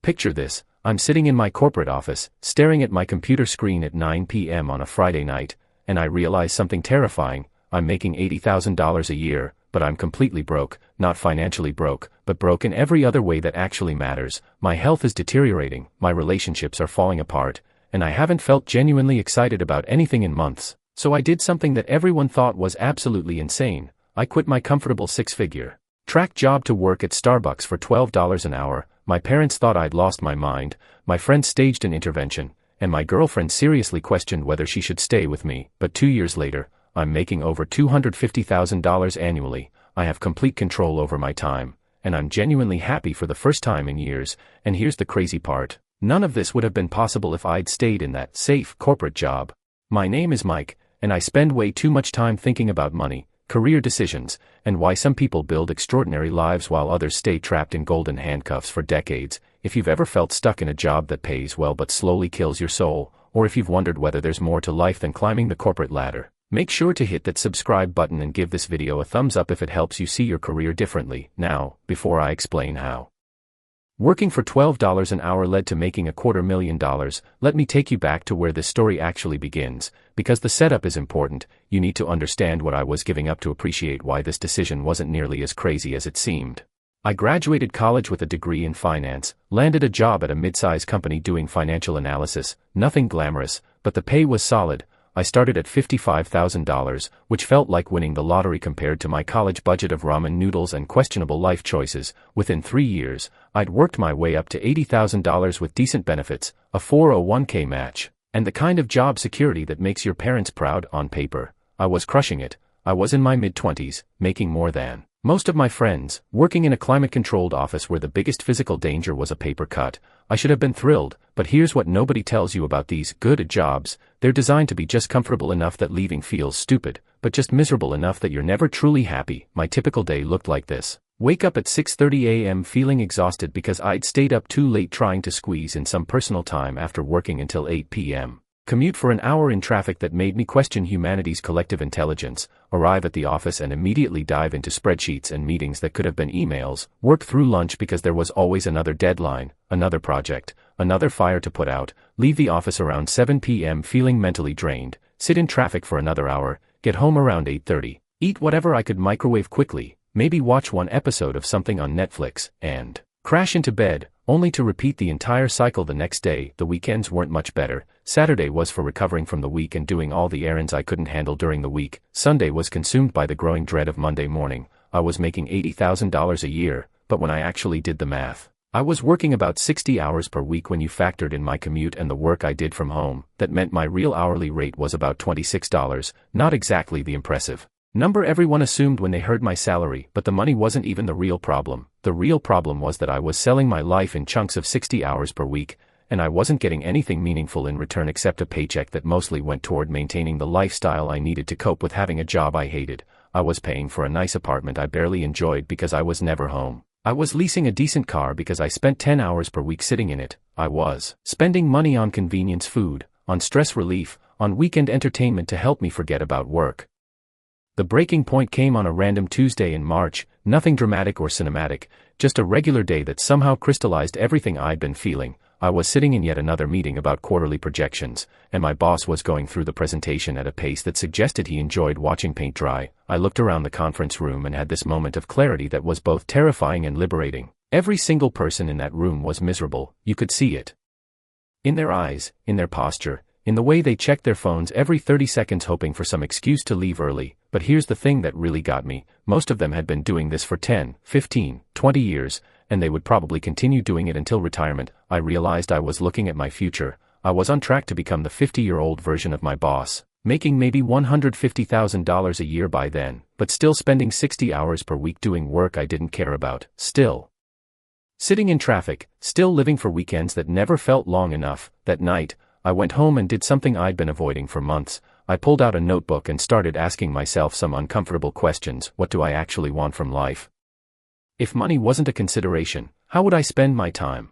Picture this, I'm sitting in my corporate office, staring at my computer screen at 9 p.m. on a Friday night, and I realize something terrifying. I'm making $80,000 a year, but I'm completely broke, not financially broke, but broke in every other way that actually matters. My health is deteriorating, my relationships are falling apart, and I haven't felt genuinely excited about anything in months. So I did something that everyone thought was absolutely insane. I quit my comfortable six-figure track job to work at Starbucks for $12 an hour. My parents thought I'd lost my mind, my friends staged an intervention, and my girlfriend seriously questioned whether she should stay with me. But 2 years later, I'm making over $250,000 annually. I have complete control over my time, and I'm genuinely happy for the first time in years. And here's the crazy part. None of this would have been possible if I'd stayed in that safe corporate job. My name is Mike, and I spend way too much time thinking about money, career decisions, and why some people build extraordinary lives while others stay trapped in golden handcuffs for decades. If you've ever felt stuck in a job that pays well but slowly kills your soul, or if you've wondered whether there's more to life than climbing the corporate ladder, make sure to hit that subscribe button and give this video a thumbs up if it helps you see your career differently. Now, before I explain how working for $12 an hour led to making $250,000, let me take you back to where this story actually begins. Because the setup is important, you need to understand what I was giving up to appreciate why this decision wasn't nearly as crazy as it seemed. I graduated college with a degree in finance, landed a job at a mid-size company doing financial analysis. Nothing glamorous, but the pay was solid. I started at $55,000, which felt like winning the lottery compared to my college budget of ramen noodles and questionable life choices. Within 3 years, I'd worked my way up to $80,000 with decent benefits, a 401k match, and the kind of job security that makes your parents proud. On paper, I was crushing it. I was in my mid-20s, making more than most of my friends, working in a climate-controlled office where the biggest physical danger was a paper cut. I should have been thrilled, but here's what nobody tells you about these good jobs. They're designed to be just comfortable enough that leaving feels stupid, but just miserable enough that you're never truly happy. My typical day looked like this. Wake up at 6:30 a.m. feeling exhausted because I'd stayed up too late trying to squeeze in some personal time after working until 8 p.m. Commute for an hour in traffic that made me question humanity's collective intelligence, arrive at the office and immediately dive into spreadsheets and meetings that could have been emails, work through lunch because there was always another deadline, another project, another fire to put out, leave the office around 7 p.m. feeling mentally drained, sit in traffic for another hour, get home around 8:30, eat whatever I could microwave quickly, maybe watch one episode of something on Netflix, and crash into bed, only to repeat the entire cycle the next day. The weekends weren't much better. Saturday was for recovering from the week and doing all the errands I couldn't handle during the week. Sunday was consumed by the growing dread of Monday morning. I was making $80,000 a year, but when I actually did the math, I was working about 60 hours per week when you factored in my commute and the work I did from home. That meant my real hourly rate was about $26, not exactly the impressive number everyone assumed when they heard my salary. But the money wasn't even the real problem. The real problem was that I was selling my life in chunks of 60 hours per week, and I wasn't getting anything meaningful in return except a paycheck that mostly went toward maintaining the lifestyle I needed to cope with having a job I hated. I was paying for a nice apartment I barely enjoyed because I was never home. I was leasing a decent car because I spent 10 hours per week sitting in it. I was spending money on convenience food, on stress relief, on weekend entertainment to help me forget about work. The breaking point came on a random Tuesday in March, nothing dramatic or cinematic, just a regular day that somehow crystallized everything I'd been feeling. I was sitting in yet another meeting about quarterly projections, and my boss was going through the presentation at a pace that suggested he enjoyed watching paint dry. I looked around the conference room and had this moment of clarity that was both terrifying and liberating. Every single person in that room was miserable. You could see it in their eyes, in their posture, in the way they checked their phones every 30 seconds hoping for some excuse to leave early. But here's the thing that really got me. Most of them had been doing this for 10, 15, 20 years, and they would probably continue doing it until retirement. I realized I was looking at my future. I was on track to become the 50-year-old version of my boss, making maybe $150,000 a year by then, but still spending 60 hours per week doing work I didn't care about, still sitting in traffic, still living for weekends that never felt long enough. That night, I went home and did something I'd been avoiding for months. I pulled out a notebook and started asking myself some uncomfortable questions. What do I actually want from life? If money wasn't a consideration, how would I spend my time?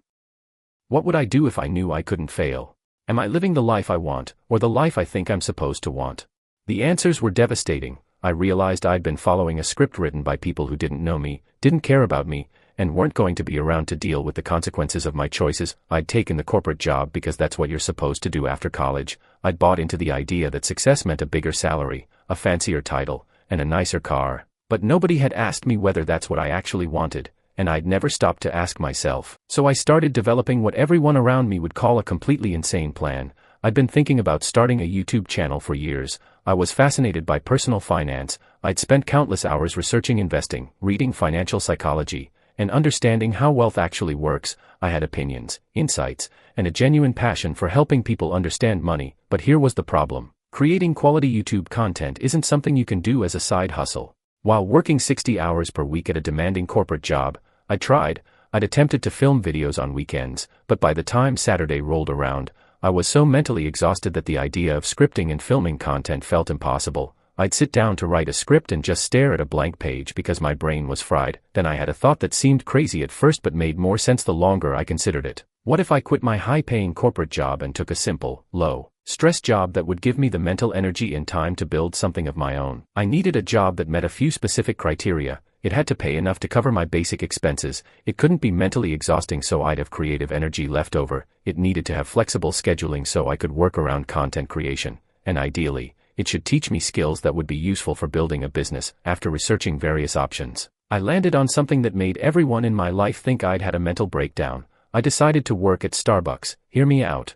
What would I do if I knew I couldn't fail? Am I living the life I want, or the life I think I'm supposed to want? The answers were devastating. I realized I'd been following a script written by people who didn't know me, didn't care about me, and weren't going to be around to deal with the consequences of my choices. I'd taken the corporate job because that's what you're supposed to do after college. I'd bought into the idea that success meant a bigger salary, a fancier title, and a nicer car. But nobody had asked me whether that's what I actually wanted, and I'd never stopped to ask myself. So I started developing what everyone around me would call a completely insane plan. I'd been thinking about starting a YouTube channel for years. I was fascinated by personal finance. I'd spent countless hours researching investing, reading financial psychology, and understanding how wealth actually works. I had opinions, insights, and a genuine passion for helping people understand money. But here was the problem. Creating quality YouTube content isn't something you can do as a side hustle. While working 60 hours per week at a demanding corporate job, I'd attempted to film videos on weekends, but by the time Saturday rolled around, I was so mentally exhausted that the idea of scripting and filming content felt impossible. I'd sit down to write a script and just stare at a blank page because my brain was fried. Then I had a thought that seemed crazy at first but made more sense the longer I considered it. What if I quit my high-paying corporate job and took a simple, low-stress job that would give me the mental energy and time to build something of my own? I needed a job that met a few specific criteria. It had to pay enough to cover my basic expenses. It couldn't be mentally exhausting so I'd have creative energy left over. It needed to have flexible scheduling so I could work around content creation. And ideally, it should teach me skills that would be useful for building a business. After researching various options, I landed on something that made everyone in my life think I'd had a mental breakdown. I decided to work at Starbucks. Hear me out.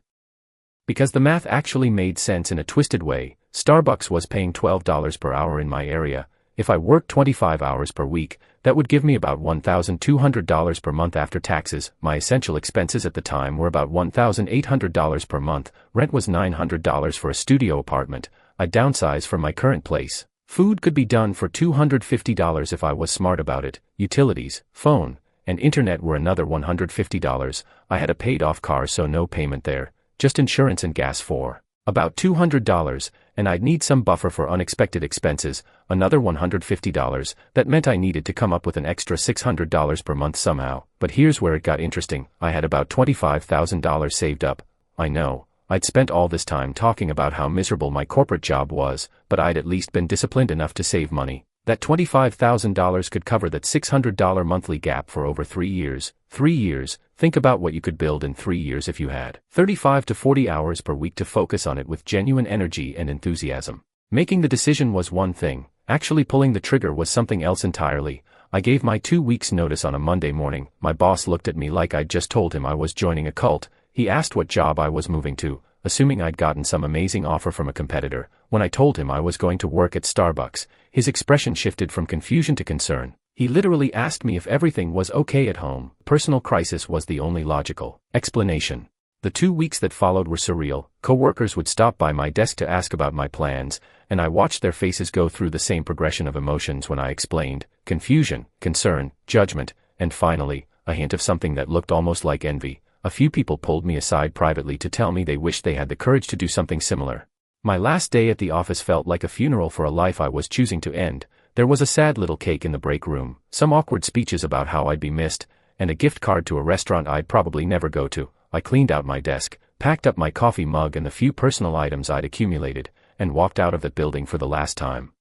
Because the math actually made sense in a twisted way. Starbucks was paying $12 per hour in my area. If I worked 25 hours per week, that would give me about $1,200 per month after taxes. My essential expenses at the time were about $1,800 per month. Rent was $900 for a studio apartment. I'd downsize from my current place. Food could be done for $250 if I was smart about it. Utilities, phone, and internet were another $150. I had a paid-off car so no payment there, just insurance and gas for about $200, and I'd need some buffer for unexpected expenses, another $150. That meant I needed to come up with an extra $600 per month somehow. But here's where it got interesting. I had about $25,000 saved up. I know, I'd spent all this time talking about how miserable my corporate job was, but I'd at least been disciplined enough to save money. That $25,000 could cover that $600 monthly gap for over 3 years. 3 years, think about what you could build in 3 years if you had 35 to 40 hours per week to focus on it with genuine energy and enthusiasm. Making the decision was one thing, actually pulling the trigger was something else entirely. I gave my 2 weeks notice on a Monday morning. My boss looked at me like I'd just told him I was joining a cult. He asked what job I was moving to, assuming I'd gotten some amazing offer from a competitor. When I told him I was going to work at Starbucks, his expression shifted from confusion to concern. He literally asked me if everything was okay at home. Personal crisis was the only logical explanation. The 2 weeks that followed were surreal. Coworkers would stop by my desk to ask about my plans, and I watched their faces go through the same progression of emotions when I explained: confusion, concern, judgment, and finally, a hint of something that looked almost like envy. A few people pulled me aside privately to tell me they wished they had the courage to do something similar. My last day at the office felt like a funeral for a life I was choosing to end. There was a sad little cake in the break room, some awkward speeches about how I'd be missed, and a gift card to a restaurant I'd probably never go to. I cleaned out my desk, packed up my coffee mug and the few personal items I'd accumulated, and walked out of the building for the last time.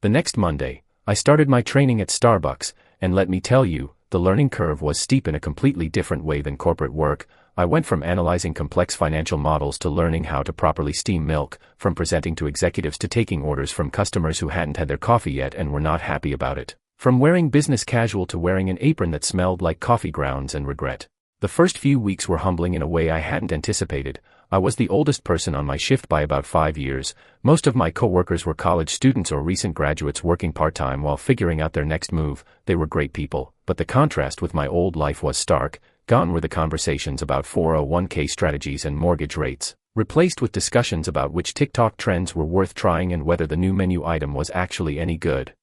The next Monday, I started my training at Starbucks, and let me tell you, the learning curve was steep in a completely different way than corporate work. I went from analyzing complex financial models to learning how to properly steam milk, from presenting to executives to taking orders from customers who hadn't had their coffee yet and were not happy about it, from wearing business casual to wearing an apron that smelled like coffee grounds and regret. The first few weeks were humbling in a way I hadn't anticipated. I was the oldest person on my shift by about 5 years. Most of my coworkers were college students or recent graduates working part-time while figuring out their next move. They were great people, but the contrast with my old life was stark. Gone were the conversations about 401k strategies and mortgage rates, replaced with discussions about which TikTok trends were worth trying and whether the new menu item was actually any good.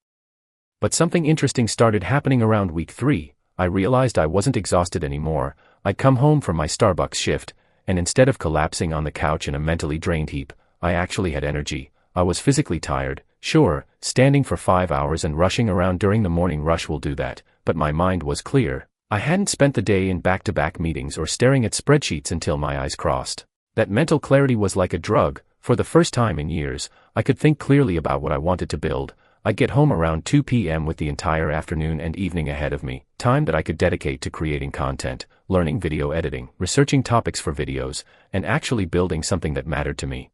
But something interesting started happening around week 3. I realized I wasn't exhausted anymore. I'd come home from my Starbucks shift, and instead of collapsing on the couch in a mentally drained heap, I actually had energy. I was physically tired. Sure, standing for 5 hours and rushing around during the morning rush will do that, but my mind was clear. I hadn't spent the day in back-to-back meetings or staring at spreadsheets until my eyes crossed. That mental clarity was like a drug. For the first time in years, I could think clearly about what I wanted to build. I'd get home around 2 p.m. with the entire afternoon and evening ahead of me, time that I could dedicate to creating content, learning video editing, researching topics for videos, and actually building something that mattered to me.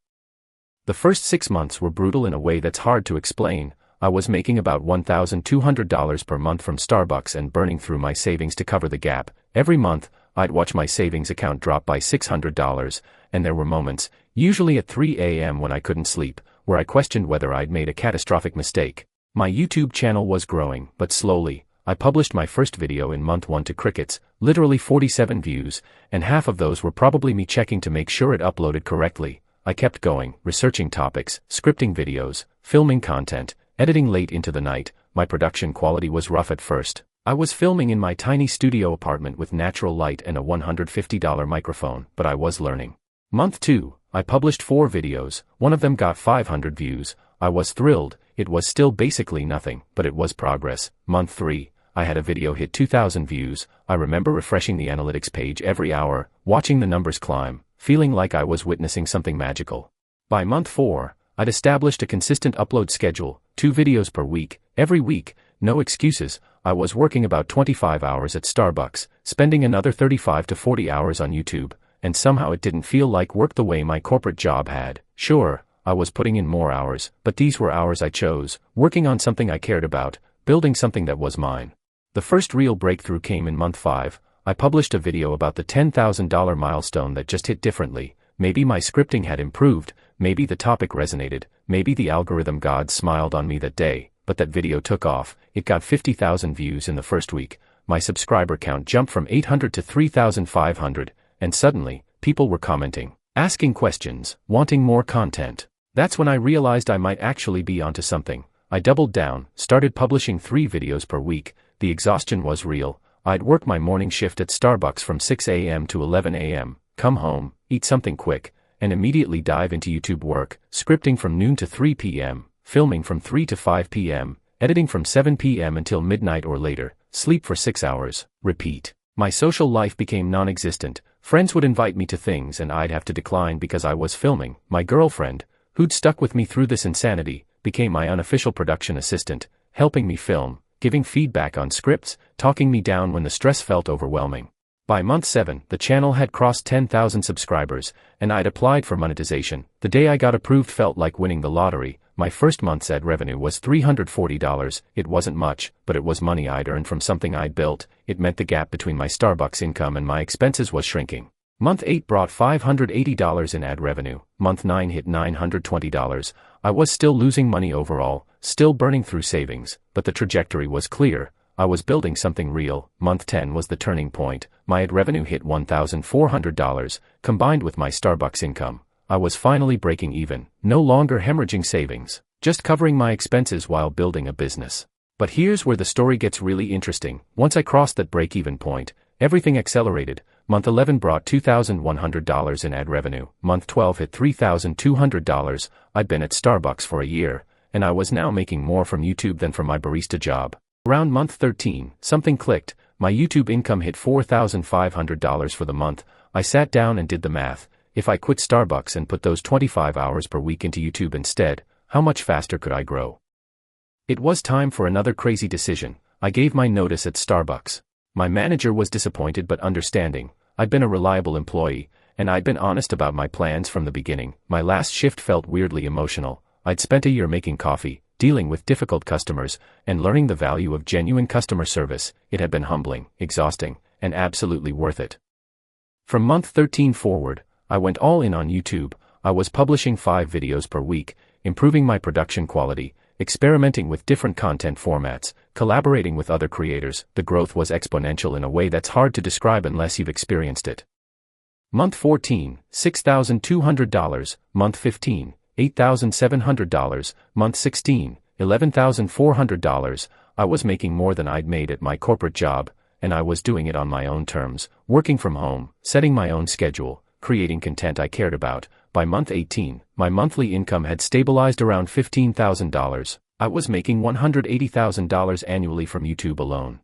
The first 6 months were brutal in a way that's hard to explain. I was making about $1,200 per month from Starbucks and burning through my savings to cover the gap. Every month, I'd watch my savings account drop by $600, and there were moments, usually at 3 a.m. when I couldn't sleep, where I questioned whether I'd made a catastrophic mistake. My YouTube channel was growing, but slowly. I published my first video in month 1 to crickets, literally 47 views, and half of those were probably me checking to make sure it uploaded correctly. I kept going, researching topics, scripting videos, filming content, editing late into the night. My production quality was rough at first. I was filming in my tiny studio apartment with natural light and a $150 microphone, but I was learning. Month 2, I published 4 videos, one of them got 500 views. I was thrilled. It was still basically nothing, but it was progress. Month 3, I had a video hit 2,000 views. I remember refreshing the analytics page every hour, watching the numbers climb, feeling like I was witnessing something magical. By month 4, I'd established a consistent upload schedule, 2 videos per week, every week, no excuses. I was working about 25 hours at Starbucks, spending another 35 to 40 hours on YouTube, and somehow it didn't feel like work the way my corporate job had. Sure, I was putting in more hours, but these were hours I chose, working on something I cared about, building something that was mine. The first real breakthrough came in month 5. I published a video about the $10,000 milestone that just hit differently. Maybe my scripting had improved, maybe the topic resonated, maybe the algorithm gods smiled on me that day, but that video took off. It got 50,000 views in the first week. My subscriber count jumped from 800 to 3,500, and suddenly, people were commenting, asking questions, wanting more content. That's when I realized I might actually be onto something. I doubled down, started publishing 3 videos per week. The exhaustion was real. I'd work my morning shift at Starbucks from 6 a.m. to 11 a.m., come home, eat something quick, and immediately dive into YouTube work, scripting from noon to 3 p.m., filming from 3 to 5 p.m., editing from 7 p.m. until midnight or later, sleep for 6 hours, repeat. My social life became non-existent. Friends would invite me to things and I'd have to decline because I was filming. My girlfriend, who'd stuck with me through this insanity, became my unofficial production assistant, helping me film, giving feedback on scripts, talking me down when the stress felt overwhelming. By month 7, the channel had crossed 10,000 subscribers, and I'd applied for monetization. The day I got approved felt like winning the lottery. My first month's ad revenue was $340. It wasn't much, but it was money I'd earned from something I'd built. It meant the gap between my Starbucks income and my expenses was shrinking. Month 8 brought $580 in ad revenue. Month 9 hit $920. I was still losing money overall, still burning through savings, but the trajectory was clear. I was building something real. Month 10 was the turning point. My ad revenue hit $1,400, combined with my Starbucks income. I was finally breaking even, no longer hemorrhaging savings, just covering my expenses while building a business. But here's where the story gets really interesting. Once I crossed that break-even point, everything accelerated. Month 11 brought $2,100 in ad revenue. Month 12 hit $3,200. I'd been at Starbucks for a year, and I was now making more from YouTube than from my barista job. Around month 13, something clicked. My YouTube income hit $4,500 for the month. I sat down and did the math. If I quit Starbucks and put those 25 hours per week into YouTube instead, how much faster could I grow? It was time for another crazy decision. I gave my notice at Starbucks. My manager was disappointed but understanding. I'd been a reliable employee, and I'd been honest about my plans from the beginning. My last shift felt weirdly emotional. I'd spent a year making coffee, dealing with difficult customers, and learning the value of genuine customer service. It had been humbling, exhausting, and absolutely worth it. From month 13 forward, I went all in on YouTube. I was publishing 5 videos per week, improving my production quality, experimenting with different content formats, collaborating with other creators. The growth was exponential in a way that's hard to describe unless you've experienced it. Month 14, $6,200. Month 15, $8,700. Month 16, $11,400. I was making more than I'd made at my corporate job, and I was doing it on my own terms, working from home, setting my own schedule, creating content I cared about. By month 18, my monthly income had stabilized around $15,000. I was making $180,000 annually from YouTube alone.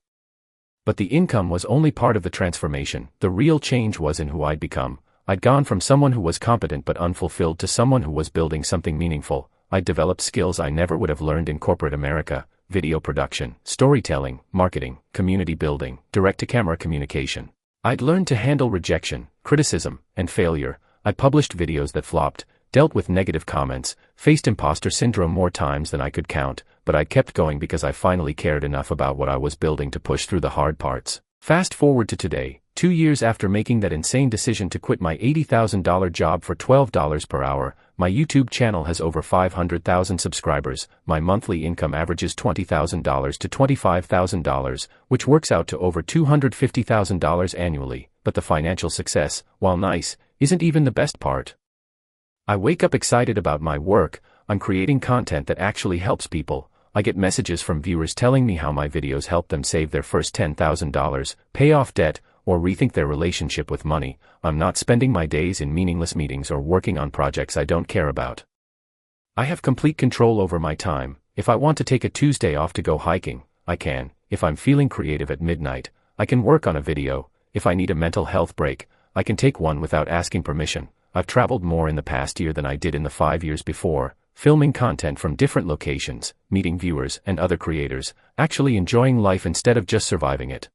But the income was only part of the transformation. The real change was in who I'd become. I'd gone from someone who was competent but unfulfilled to someone who was building something meaningful. I developed skills I never would have learned in corporate America: video production, storytelling, marketing, community building, direct-to-camera communication. I'd learned to handle rejection, criticism, and failure. I published videos that flopped, dealt with negative comments, faced imposter syndrome more times than I could count, but I kept going because I finally cared enough about what I was building to push through the hard parts. Fast forward to today, 2 years after making that insane decision to quit my $80,000 job for $12 per hour, my YouTube channel has over 500,000 subscribers, my monthly income averages $20,000 to $25,000, which works out to over $250,000 annually, but the financial success, while nice, isn't even the best part. I wake up excited about my work. I'm creating content that actually helps people. I get messages from viewers telling me how my videos help them save their first $10,000, pay off debt, or rethink their relationship with money. I'm not spending my days in meaningless meetings or working on projects I don't care about. I have complete control over my time. If I want to take a Tuesday off to go hiking, I can. If I'm feeling creative at midnight, I can work on a video. If I need a mental health break, I can take one without asking permission. I've traveled more in the past year than I did in the 5 years before, filming content from different locations, meeting viewers and other creators, actually enjoying life instead of just surviving it.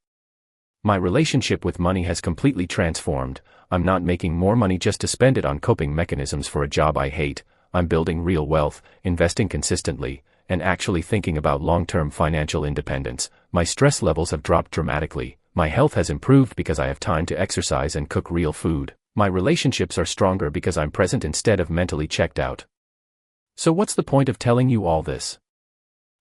My relationship with money has completely transformed. I'm not making more money just to spend it on coping mechanisms for a job I hate. I'm building real wealth, investing consistently, and actually thinking about long-term financial independence. My stress levels have dropped dramatically. My health has improved because I have time to exercise and cook real food. My relationships are stronger because I'm present instead of mentally checked out. So what's the point of telling you all this?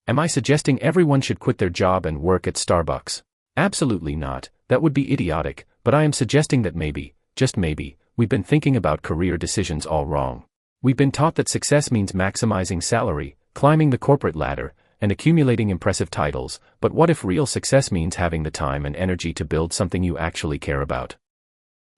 Am I suggesting everyone should quit their job and work at Starbucks? Absolutely not. That would be idiotic, but I am suggesting that maybe, just maybe, we've been thinking about career decisions all wrong. We've been taught that success means maximizing salary, climbing the corporate ladder, and accumulating impressive titles, but what if real success means having the time and energy to build something you actually care about?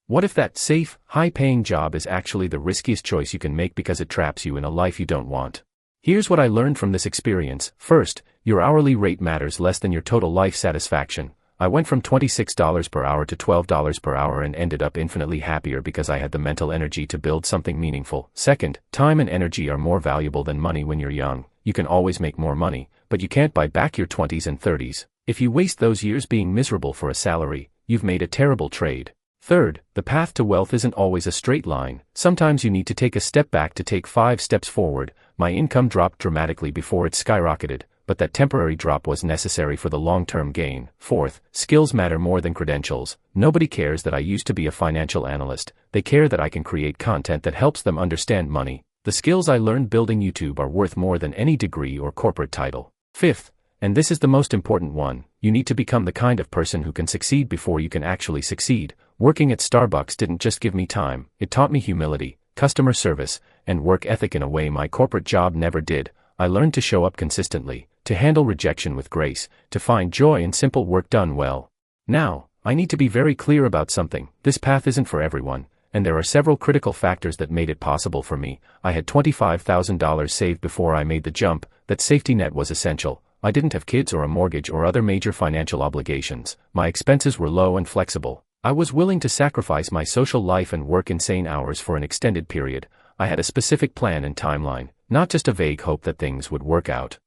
What if that safe, high-paying job is actually the riskiest choice you can make because it traps you in a life you don't want? Here's what I learned from this experience. First, your hourly rate matters less than your total life satisfaction. I went from $26 per hour to $12 per hour and ended up infinitely happier because I had the mental energy to build something meaningful. Second, time and energy are more valuable than money when you're young. You can always make more money, but you can't buy back your 20s and 30s. If you waste those years being miserable for a salary, you've made a terrible trade. Third, the path to wealth isn't always a straight line. Sometimes you need to take a step back to take 5 steps forward. My income dropped dramatically before it skyrocketed, but that temporary drop was necessary for the long-term gain. Fourth, skills matter more than credentials. Nobody cares that I used to be a financial analyst. They care that I can create content that helps them understand money. The skills I learned building YouTube are worth more than any degree or corporate title. Fifth, and this is the most important one, you need to become the kind of person who can succeed before you can actually succeed. Working at Starbucks didn't just give me time, it taught me humility, customer service, and work ethic in a way my corporate job never did. I learned to show up consistently, to handle rejection with grace, to find joy in simple work done well. Now, I need to be very clear about something. This path isn't for everyone, and there are several critical factors that made it possible for me. I had $25,000 saved before I made the jump. That safety net was essential. I didn't have kids or a mortgage or other major financial obligations. My expenses were low and flexible. I was willing to sacrifice my social life and work insane hours for an extended period. I had a specific plan and timeline, not just a vague hope that things would work out.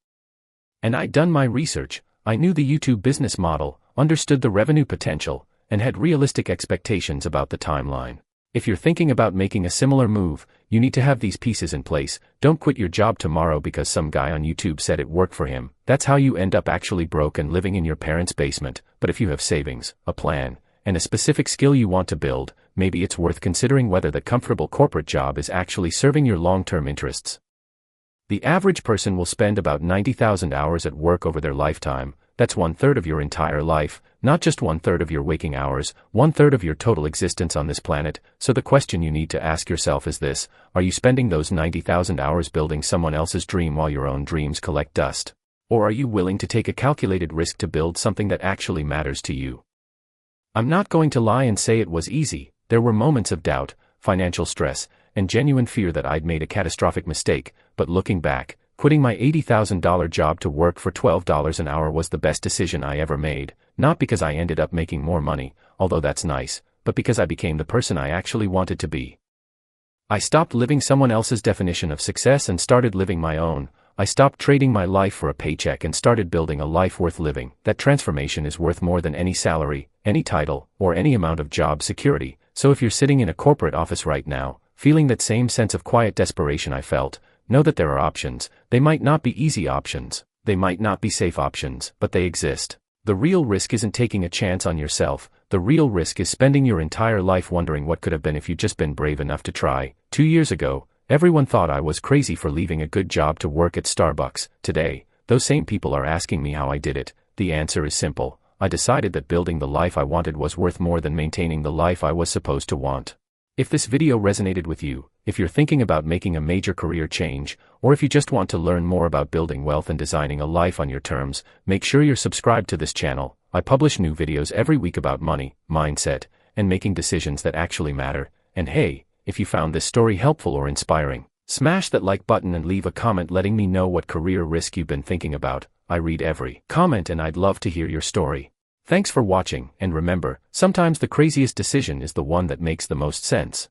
And I'd done my research. I knew the YouTube business model, understood the revenue potential, and had realistic expectations about the timeline. If you're thinking about making a similar move, you need to have these pieces in place. Don't quit your job tomorrow because some guy on YouTube said it worked for him. That's how you end up actually broke and living in your parents' basement. But if you have savings, a plan, and a specific skill you want to build, maybe it's worth considering whether the comfortable corporate job is actually serving your long-term interests. The average person will spend about 90,000 hours at work over their lifetime. That's 1/3 of your entire life, not just 1/3 of your waking hours, 1/3 of your total existence on this planet. So the question you need to ask yourself is this: are you spending those 90,000 hours building someone else's dream while your own dreams collect dust? Or are you willing to take a calculated risk to build something that actually matters to you? I'm not going to lie and say it was easy. There were moments of doubt, financial stress, and genuine fear that I'd made a catastrophic mistake, but looking back, quitting my $80,000 job to work for $12 an hour was the best decision I ever made, not because I ended up making more money, although that's nice, but because I became the person I actually wanted to be. I stopped living someone else's definition of success and started living my own. I stopped trading my life for a paycheck and started building a life worth living. That transformation is worth more than any salary, any title, or any amount of job security. So if you're sitting in a corporate office right now, feeling that same sense of quiet desperation I felt, know that there are options. They might not be easy options. They might not be safe options, but they exist. The real risk isn't taking a chance on yourself. The real risk is spending your entire life wondering what could have been if you'd just been brave enough to try. 2 years ago, everyone thought I was crazy for leaving a good job to work at Starbucks. Today, those same people are asking me how I did it. The answer is simple. I decided that building the life I wanted was worth more than maintaining the life I was supposed to want. If this video resonated with you, if you're thinking about making a major career change, or if you just want to learn more about building wealth and designing a life on your terms, make sure you're subscribed to this channel. I publish new videos every week about money, mindset, and making decisions that actually matter. And hey, if you found this story helpful or inspiring, smash that like button and leave a comment letting me know what career risk you've been thinking about. I read every comment and I'd love to hear your story. Thanks for watching, and remember, sometimes the craziest decision is the one that makes the most sense.